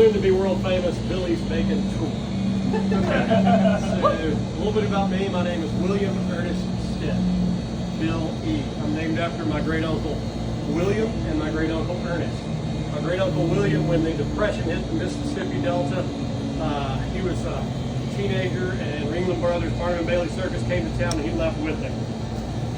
soon to be world famous Billy's Bacon Tour. So, a little bit about me. My name is William Ernest Stitt, Bill E. I'm named after my great uncle William and my great uncle Ernest. My great uncle William, when the Depression hit the Mississippi Delta, he was a teenager, and Ringling Brothers, Barnum and Bailey Circus came to town, and he left with them.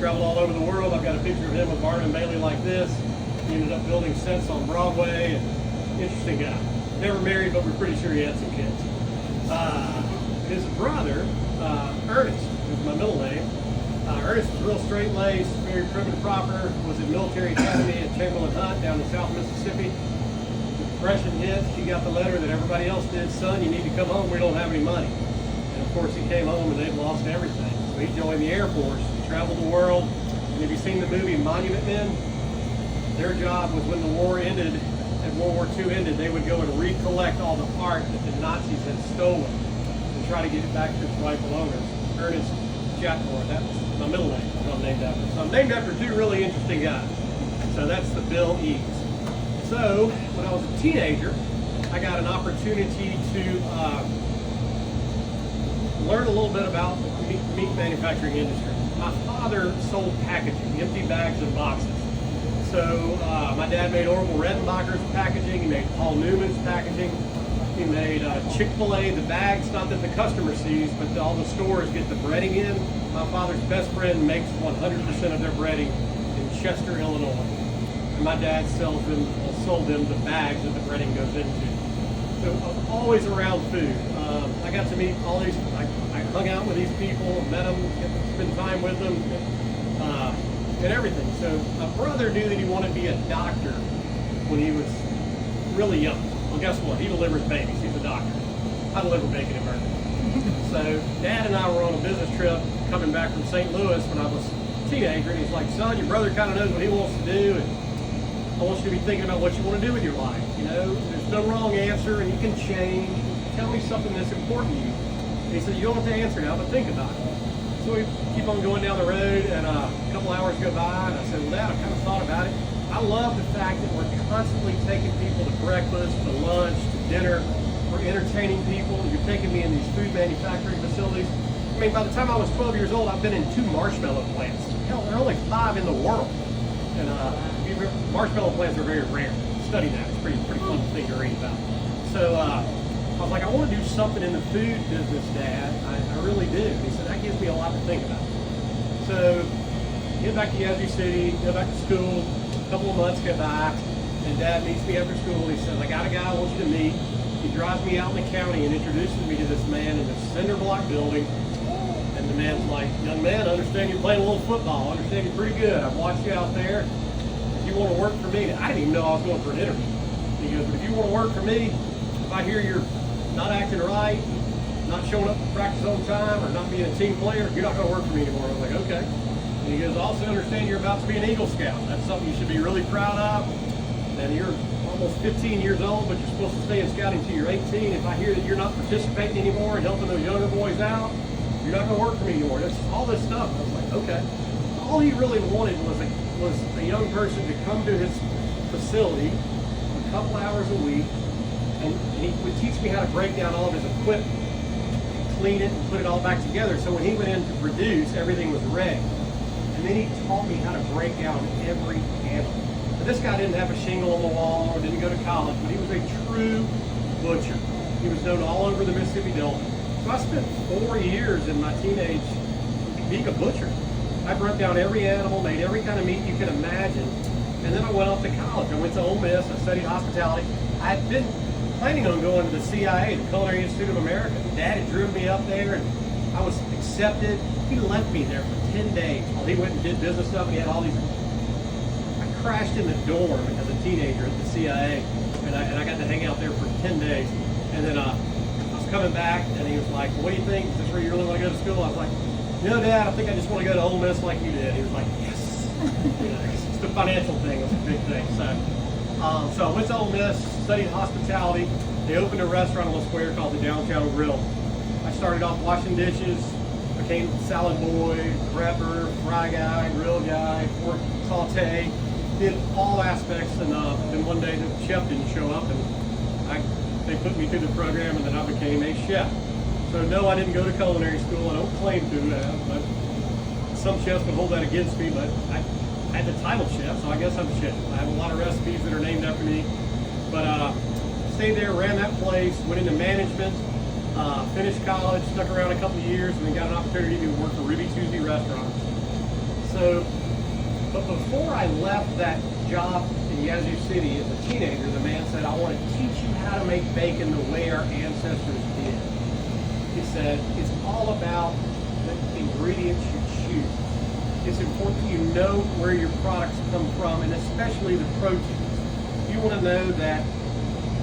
Traveled all over the world. I've got a picture of him with Barnum and Bailey like this. He ended up building sets on Broadway, and interesting guy. Never married, but we're pretty sure he had some kids. His brother, Ernest, is my middle name. Ernest was real straight-laced, very prim and proper, was at Military Academy at Chamberlain Hunt down in South Mississippi. The Depression hit, he got the letter that everybody else did: son, you need to come home, we don't have any money. And of course he came home and they'd lost everything. So he joined the Air Force, he traveled the world. And have you seen the movie Monument Men? Their job was, when the war ended, and World War II ended, they would go and recollect all the art that the Nazis had stolen and try to get it back to its rightful owners. Ernest Chatmore, that's my middle name, I'm named after. So I'm named after two really interesting guys. So that's the Bill E's. So when I was a teenager, I got an opportunity to learn a little bit about the meat manufacturing industry. My father sold packaging, empty bags and boxes. So my dad made Orville Redenbacher's packaging, he made Paul Newman's packaging, he made Chick-fil-A, the bags, not that the customer sees, but all the stores get the breading in. My father's best friend makes 100% of their breading in Chester, Illinois. And my dad sold them the bags that the breading goes into. So I'm always around food. I got to meet all these, I hung out with these people, met them, spent time with them, and everything. So my brother knew that he wanted to be a doctor when he was really young. Well, guess what? He delivers babies. He's a doctor. I deliver bacon and burgers. So Dad and I were on a business trip coming back from St. Louis when I was a teenager, and he's like, son, your brother kind of knows what he wants to do, and I want you to be thinking about what you want to do with your life. You know, there's no wrong answer, and you can change. Tell me something that's important to you. And he said, you don't have to answer now, but think about it. So we keep on going down the road, and a couple hours go by, and I said, well, Dad, I kind of thought about it. I love the fact that we're constantly taking people to breakfast, to lunch, to dinner. We're entertaining people. You're taking me in these food manufacturing facilities. I mean, by the time I was 12 years old, I've been in 2 marshmallow plants. Hell, there are only 5 in the world. And marshmallow plants are very rare. Study that. It's pretty fun thing to read about. So I was like, I want to do something in the food business, Dad. I really do. He said, that gives me a lot to think about. So get back to Yazoo City, go back to school. A couple of months go by, and Dad meets me after school. He says, I got a guy I want you to meet. He drives me out in the county and introduces me to this man in this cinder block building. And the man's like, young man, I understand you're playing a little football. I understand you're pretty good. I've watched you out there. If you want to work for me, I didn't even know I was going for an interview. He goes, but if you want to work for me, if I hear you're not acting right, not showing up for practice on time, or not being a team player, you're not going to work for me anymore. I was like, okay. And he goes, also understand you're about to be an Eagle Scout. That's something you should be really proud of. And you're almost 15 years old, but you're supposed to stay in scouting until you're 18. If I hear that you're not participating anymore and helping those younger boys out, you're not going to work for me anymore. That's all this stuff. I was like, okay. All he really wanted was a young person to come to his facility a couple hours a week, and he would teach me how to break down all of his equipment, clean it, and put it all back together. So when he went in to produce, everything was ready. And then he taught me how to break down every animal. Now, this guy didn't have a shingle on the wall or didn't go to college, but he was a true butcher. He was known all over the Mississippi Delta. So I spent 4 years in my teenage being a butcher. I broke down every animal, made every kind of meat you could imagine. And then I went off to college. I went to Ole Miss. I studied hospitality. I had been planning on going to the CIA, the Culinary Institute of America. Dad had driven me up there, and I was accepted. He left me there for 10 days while he went and did business stuff, and he had all these. I crashed in the dorm as a teenager at the CIA, and I got to hang out there for 10 days. And then I was coming back, and he was like, well, what do you think? Is this where you really want to go to school? I was like, no, Dad, I think I just want to go to Ole Miss like you did. He was like, yes. It's the financial thing. It's a big thing. So I went to Ole Miss, studied hospitality. They opened a restaurant on the square called the Downtown Grill. I started off washing dishes, became salad boy, prepper, fry guy, grill guy, pork saute, did all aspects, and then one day the chef didn't show up, and They put me through the program, and then I became a chef. So no, I didn't go to culinary school. I don't claim to have, but some chefs would hold that against me. But I had the title chef, so I guess I'm a chef. I have a lot of recipes that are named after me. But stayed there, ran that place, went into management, finished college, stuck around a couple of years, and then got an opportunity to work for Ruby Tuesday Restaurants. So, but before I left that job in Yazoo City as a teenager, the man said, I want to teach you how to make bacon the way our ancestors did. He said, it's all about the ingredients you choose. It's important you know where your products come from, and especially the proteins. You want to know that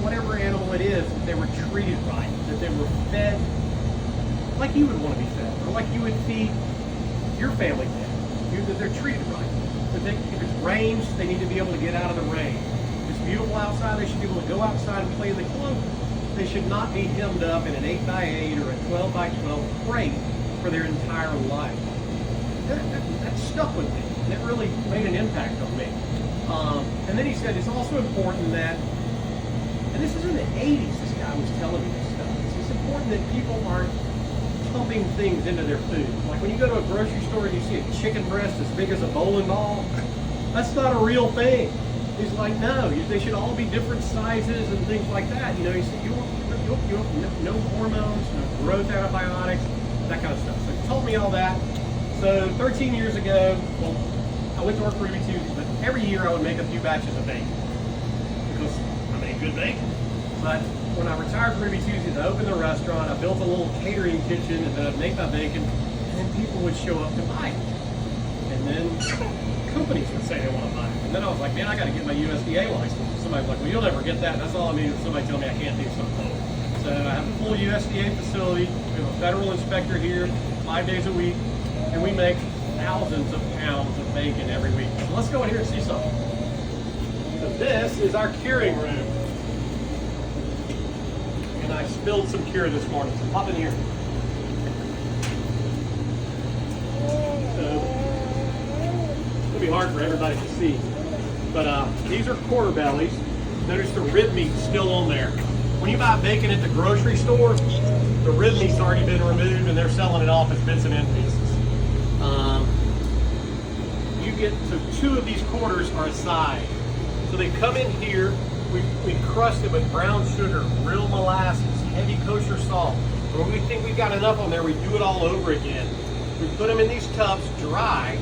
whatever animal it is, that they were treated right, that they were fed like you would want to be fed, or like you would feed your family did. That they're treated right. That if it's rains, they need to be able to get out of the rain. If it's beautiful outside, they should be able to go outside and play in the clover. They should not be hemmed up in an 8x8 or a 12x12 crate for their entire life. That stuck with me, and it really made an impact on me. And then he said it's also important that, and this is in the 80s, this guy was telling me this stuff. It's important that people aren't pumping things into their food. Like when you go to a grocery store and you see a chicken breast as big as a bowling ball, that's not a real thing. He's like, no, they should all be different sizes and things like that. You know, he said, you want no hormones, no growth antibiotics, that kind of stuff. So he told me all that. So 13 years ago, well, I went to work for Ruby Tuesday, but every year I would make a few batches of bacon because I made good bacon. But when I retired from Ruby Tuesdays, I opened the restaurant, I built a little catering kitchen, and then I'd make my bacon, and then people would show up to buy it. And then companies would say they want to buy it. And then I was like, man, I got to get my USDA license. Somebody's like, well, you'll never get that. That's all I need is somebody tell me I can't do something. So I have a full USDA facility. We have a federal inspector here 5 days a week, and we make thousands of pounds of bacon every week. So let's go in here and see something. So this is our curing room. And I spilled some cure this morning, so pop in here. So, it's going to be hard for everybody to see. But these are quarter bellies. Notice the rib meat's still on there. When you buy bacon at the grocery store, the rib meat's already been removed and they're selling it off as bits and end pieces. You get, so 2 of these quarters are a side. So they come in here. We crust it with brown sugar, real molasses, heavy kosher salt. And when we think we've got enough on there, we do it all over again. We put them in these tubs dry,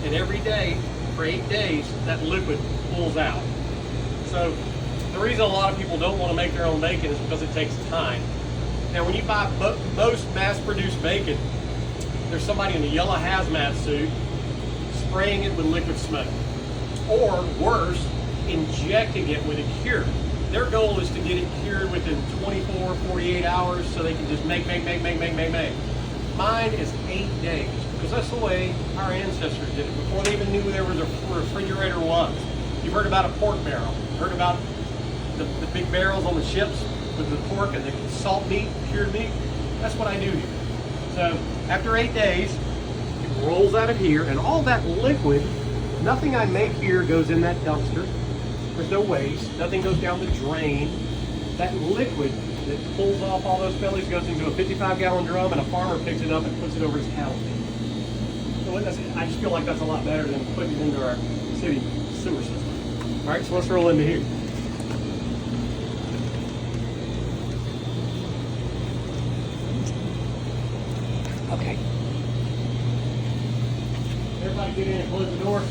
and every day, for 8 days, that liquid pulls out. So the reason a lot of people don't want to make their own bacon is because it takes time. Now when you buy most mass-produced bacon, there's somebody in a yellow hazmat suit spraying it with liquid smoke. Or worse, injecting it with a cure. Their goal is to get it cured within 24, 48 hours so they can just make. Mine is 8 days because that's the way our ancestors did it before they even knew there was a refrigerator was. You've heard about a pork barrel. Heard about the big barrels on the ships with the pork and the salt meat, cured meat? That's what I do here. So after 8 days, it rolls out of here and all that liquid, nothing I make here goes in that dumpster. There's no waste. Nothing goes down the drain. That liquid that pulls off all those bellies goes into a 55-gallon drum, and a farmer picks it up and puts it over his cattle feed. So I just feel like that's a lot better than putting it into our city sewer system. All right, so let's roll into here. Okay. Everybody get in and close the door.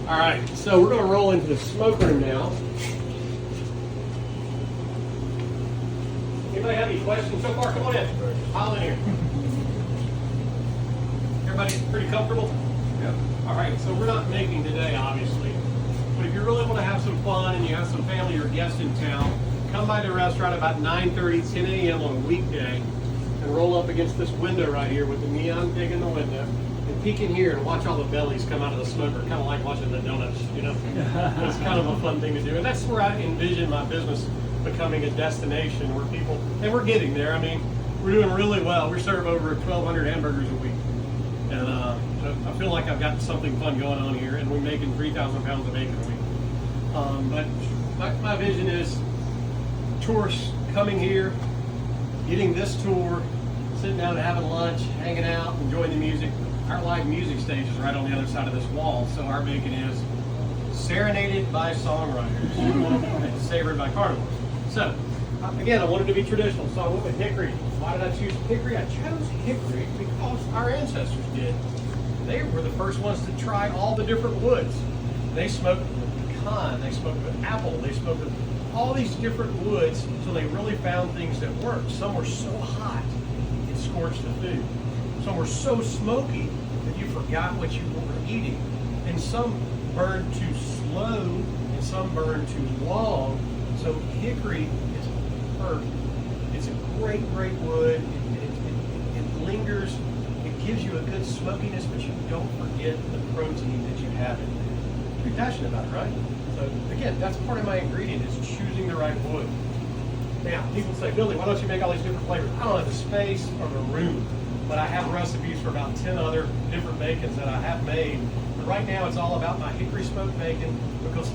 All right, so we're going to roll into the smoke room now. Anybody have any questions so far? Come on in. Pile in here. Everybody's pretty comfortable? Yeah. All right, so we're not making today, obviously. But if you really want to have some fun and you have some family or guests in town, come by the restaurant about 9:30, 10 a.m. on a weekday and roll up against this window right here with the neon pig in the window. And peek in here and watch all the bellies come out of the smoker, kind of like watching the donuts, you know? It's kind of a fun thing to do. And that's where I envision my business becoming a destination where people, and we're getting there. I mean, we're doing really well. We serve over 1,200 hamburgers a week. And I feel like I've got something fun going on here, and we're making 3,000 pounds of bacon a week. But my vision is tourists coming here, getting this tour, sitting down and having lunch, hanging out, enjoying the music. Our live music stage is right on the other side of this wall, so our bacon is serenaded by songwriters and savored by carnivores. So, again, I wanted to be traditional, so I went with hickory. Why did I choose hickory? I chose hickory because our ancestors did. They were the first ones to try all the different woods. They smoked with pecan, they smoked with apple, they smoked with all these different woods, so they really found things that worked. Some were so hot, it scorched the food. Some were so smoky that you forgot what you were eating. And some burned too slow, and some burned too long. So hickory is perfect. It's a great wood. It lingers. It gives you a good smokiness, but you don't forget the protein that you have in there. You're passionate about it, right? So again, that's part of my ingredient is choosing the right wood. Now, people say, Billy, why don't you make all these different flavors? I don't have the space or the room, but I have recipes for about 10 other different bacons that I have made. But right now, it's all about my hickory smoked bacon because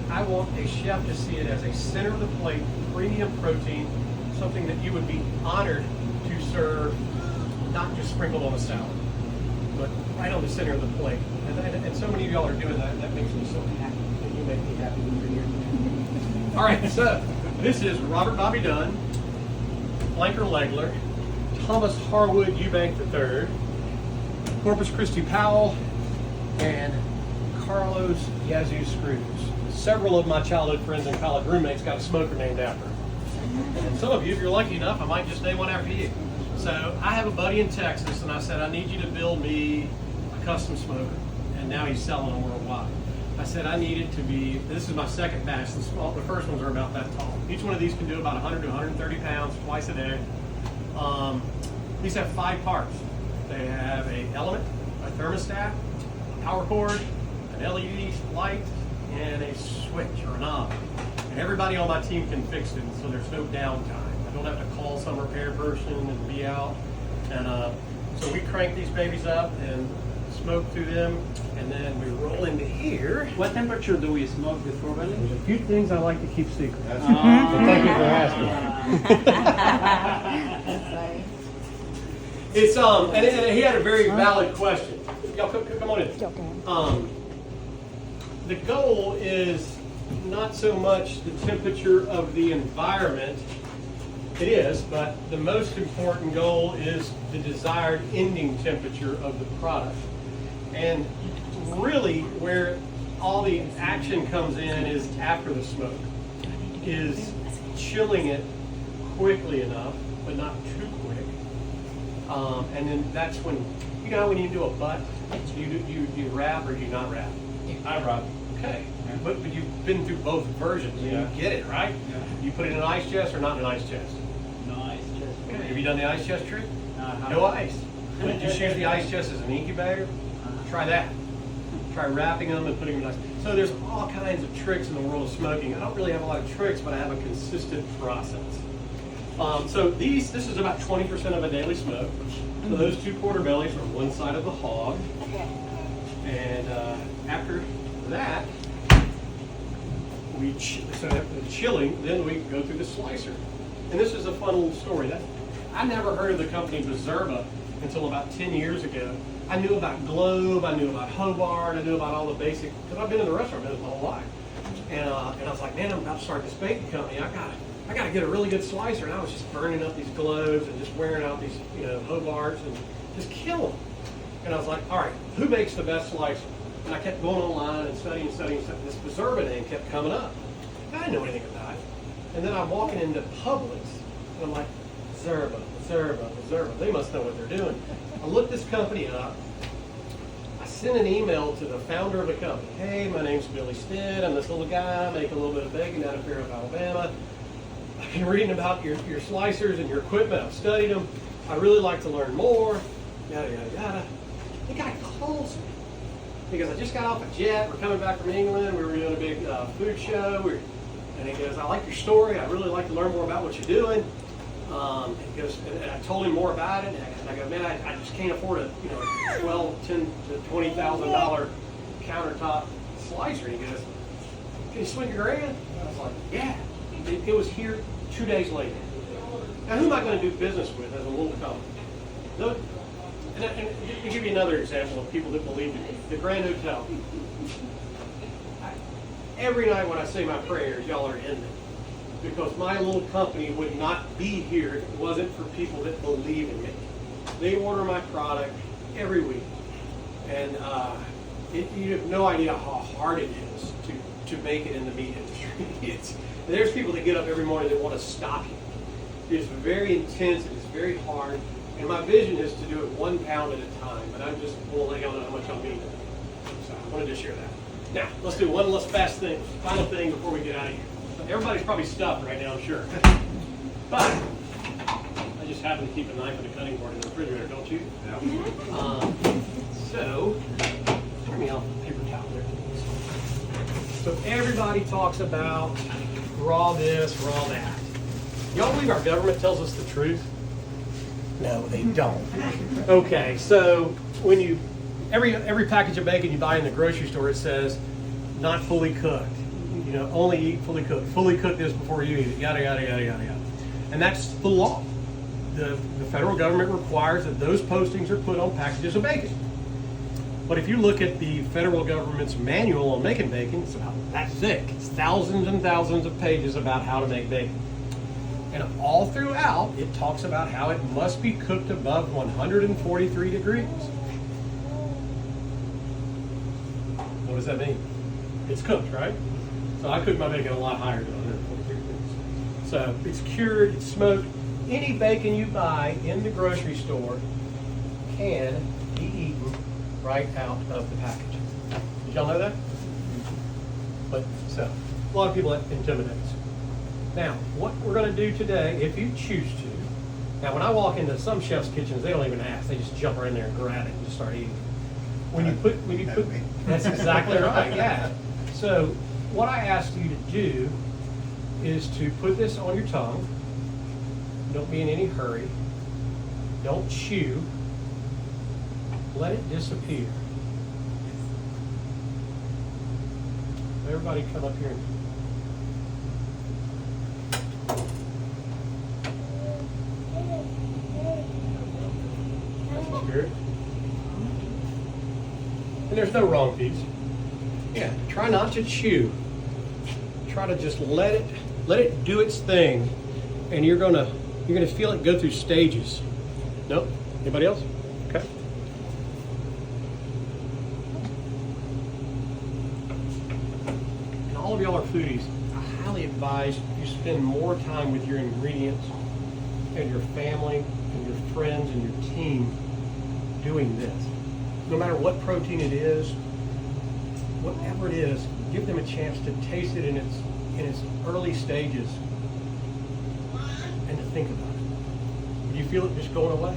I want a chef to see it as a center of the plate, premium protein, something that you would be honored to serve, not just sprinkled on a salad, but right on the center of the plate. And so many of y'all are doing that. That makes me so happy. And you make me happy when you're here. All right, so this is Robert Bobby Dunn, Flanker Legler, Thomas Harwood Eubank III, Corpus Christi Powell, and Carlos Yazoo Screws. Several of my childhood friends and college roommates got a smoker named after them. And some of you, if you're lucky enough, I might just name one after you. So I have a buddy in Texas, and I said, I need you to build me a custom smoker. And now he's selling them worldwide. I said, I need it to be, this is my second batch. The first ones are about that tall. Each one of these can do about 100 to 130 pounds twice a day. These have 5 parts. They have an element, a thermostat, a power cord, an LED light, and a switch or a knob. And everybody on my team can fix it, so there's no downtime. I don't have to call some repair person and be out. And so we crank these babies up and smoke through them, and then we roll into here. What temperature do we smoke before belly? There's a few things I like to keep secret. So Ah. thank you for asking. It's and he had a very valid question. Y'all come on in. The goal is not so much the temperature of the environment. It is, but the most important goal is the desired ending temperature of the product. And really where all the action comes in is after the smoke, is chilling it quickly enough, but not too quick. And then that's when, you know, when you do a butt, you wrap or do you not wrap? I wrap. Okay, but you've been through both versions, and Yeah. you get it, right? Yeah. You put it in an ice chest or not in an ice chest? Nice. Okay, have you done the ice chest trick? No, No ice. But just use the ice chest as an incubator. Try that. Try wrapping them and putting them in ice. So there's all kinds of tricks in the world of smoking. I don't really have a lot of tricks, but I have a consistent process. So this is about 20% of a daily smoke. So those 2 quarter bellies are one side of the hog. And after that, so after the chilling, then we go through the slicer. And this is a fun little story. I never heard of the company Becerra until about 10 years ago. I knew about Globe, I knew about Hobart, I knew about all the basic, because I've been in the restaurant business my whole life. And I was like, man, I'm about to start this bacon company. I gotta get a really good slicer. And I was just burning up these Globes and just wearing out these, Hobarts and just kill them. And I was like, all right, who makes the best slicer? And I kept going online and studying. This Becerra name kept coming up. I didn't know anything about it. And then I'm walking into Publix, and I'm like, Becerra. They must know what they're doing. I looked this company up. I sent an email to the founder of the company. Hey, my name's Billy Stitt. I'm this little guy, make a little bit of bacon out of Fairhope, Alabama. I've been reading about your slicers and your equipment. I've studied them. I really like to learn more. Yada, yada, yada. The guy calls me because I just got off a jet. We're coming back from England. We were doing a big food show. And he goes, I like your story. I'd really like to learn more about what you're doing. He goes, and I told him more about it. And I go, And I go, man, I just can't afford a, you know, $12, $10 to $20,000 countertop slicer. And he goes, can you swing your grand? And I was like, yeah. It was here 2 days later. Now, who am I going to do business with as a little company? And to give you another example of people that believe in me, the Grand Hotel. Every night when I say my prayers, y'all are in it. Because my little company would not be here if it wasn't for people that believe in me. They order my product every week. And you have no idea how hard it is to make it in the meat industry. There's people that get up every morning that want to stop you. It's very intense, it's very hard. And my vision is to do it 1 pound at a time. And I'm just going to let y'all know how much I'm mean. So I wanted to share that. Now, let's do one last final thing before we get out of here. Everybody's probably stuffed right now, I'm sure. But I just happen to keep a knife and a cutting board in the refrigerator, don't you? Yeah. So, turn me off the paper towel there. So everybody talks about raw this, raw that. Y'all believe our government tells us the truth? No, they don't. Okay, so when you every package of bacon you buy in the grocery store, it says not fully cooked. You know, only eat fully cooked. Fully cook this before you eat it. Yada yada yada yada yada. And that's the law. The federal government requires that those postings are put on packages of bacon. But if you look at the federal government's manual on making bacon, it's about that thick. It's thousands and thousands of pages about how to make bacon. And all throughout, it talks about how it must be cooked above 143 degrees. What does that mean? It's cooked, right? So I cook my bacon a lot higher than 143 degrees. So it's cured, it's smoked. Any bacon you buy in the grocery store can be eaten right out of the package. Did y'all know that? But so, a lot of people that intimidates. Now, what we're going to do today, if you choose to, now when I walk into some chef's kitchens, they don't even ask. They just jump right in there and grab it and just start eating. When you put, that's exactly right, yeah. So what I ask you to do is to put this on your tongue. Don't be in any hurry. Don't chew. Let it disappear. Everybody come up here and spirit. And there's no wrong piece. Yeah, try not to chew. Try to just let it do its thing, and you're gonna feel it go through stages. No? Anybody else? Okay. And all of y'all are foodies. I highly advise you spend more time with your ingredients and your family and your friends and your team doing this. No matter what protein it is, whatever it is, give them a chance to taste it in its early stages and to think about it. Do you feel it just going away?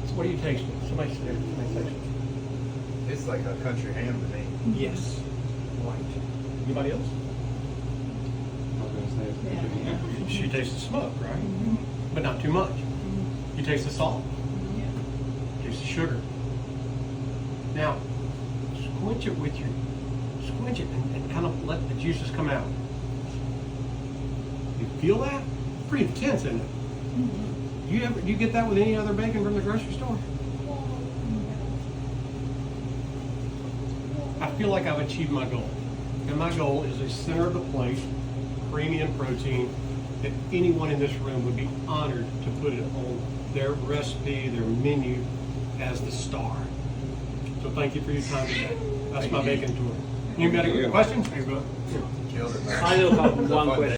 So what are you tasting? Somebody sit there. Somebody taste it. It's like a country ham to me. Yes. Right. Anybody else? She tastes the smoke, right? But not too much. You taste the salt. You taste the sugar. Now, squinch it and kind of let the juices come out. You feel that? Pretty intense, isn't it? Do you get that with any other bacon from the grocery store? I feel like I've achieved my goal. And my goal is a center of the plate, premium protein, that anyone in this room would be honored to put it on their recipe, their menu as the star. So thank you for your time today. That's my bacon tour. Anybody got questions? Killed it, man. I know one question.